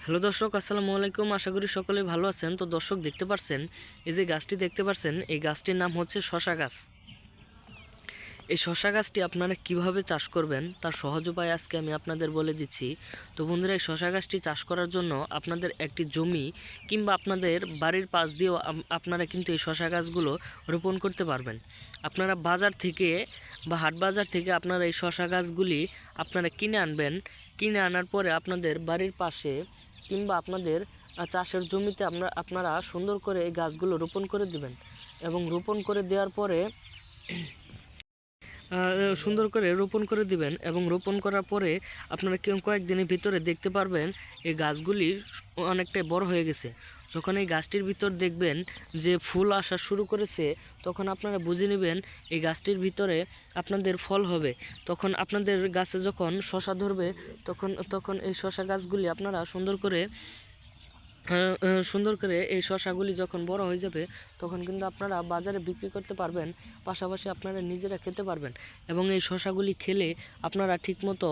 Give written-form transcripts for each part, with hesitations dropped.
Hello দর্শক, আসসালামু আলাইকুম। আশা করি সকলেই ভালো আছেন। তো দর্শক, দেখতে পাচ্ছেন এই যে গাছটি দেখতে পাচ্ছেন, এই গাছটির নাম হচ্ছে শশা গাছ। এই শশা গাছটি আপনারা কিভাবে চাষ করবেন তার সহজ উপায় আজকে আমি আপনাদের বলে দিচ্ছি। তো বন্ধুরা, এই শশা গাছটি চাষ করার জন্য আপনাদের একটি জমি কিংবা আপনাদের বাড়ির পাশ দিয়েও আপনারা কিন্তু এই শশা গাছগুলো রোপণ করতে পারবেন। আপনারা বাজার থেকে বা হাট বাজার থেকে আপনারা এই শশা গাছগুলি আপনারা কিনে আনবেন। কিনে আনার পরে আপনাদের বাড়ির পাশে কিংবা আপনাদের চাষের জমিতে আপনারা সুন্দর করে এই গাছগুলো রোপণ করে দিবেন। এবং রোপণ করে দেওয়ার পরে সুন্দর করে রোপণ করে দিবেন। এবং রোপণ করার পরে আপনারা কয়েকদিনের ভিতরে দেখতে পারবেন এই গাছগুলি অনেকটাই বড় হয়ে গেছে। যখন এই গাছটির ভিতর দেখবেন যে ফুল আসা শুরু করেছে, তখন আপনারা বুঝে নেবেন এই গাছটির ভিতরে আপনাদের ফল হবে। তখন আপনাদের গাছে যখন শশা ধরবে, তখন এই শশা গাছগুলি আপনারা সুন্দর করে এই শশাগুলি যখন বড় হয়ে যাবে, তখন কিন্তু আপনারা বাজারে বিক্রি করতে পারবেন, পাশাপাশি আপনারা নিজেরা খেতে পারবেন। এবং এই শশাগুলি খেলে আপনারা ঠিকমতো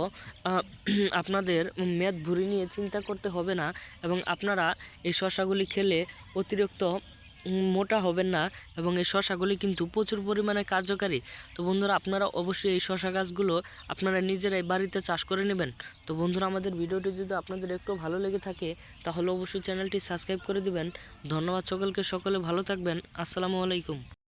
আপনাদের মেদ ভুঁড়ি নিয়ে চিন্তা করতে হবে না। এবং আপনারা এই শশাগুলি খেলে অতিরিক্ত মোটা হবেন না। এবং এই শশাগুলি কিন্তু প্রচুর পরিমাণে কার্যকারী। তো বন্ধুরা, আপনারা অবশ্যই এই শশা গাছগুলো আপনারা নিজেরাই বাড়িতে চাষ করে নেবেন। তো বন্ধুরা, আমাদের ভিডিওটি যদি আপনাদের একটু ভালো লেগে থাকে তাহলে অবশ্যই চ্যানেলটি সাবস্ক্রাইব করে দিবেন। ধন্যবাদ সকলকে, সকলে ভালো থাকবেন। আসসালামু আলাইকুম।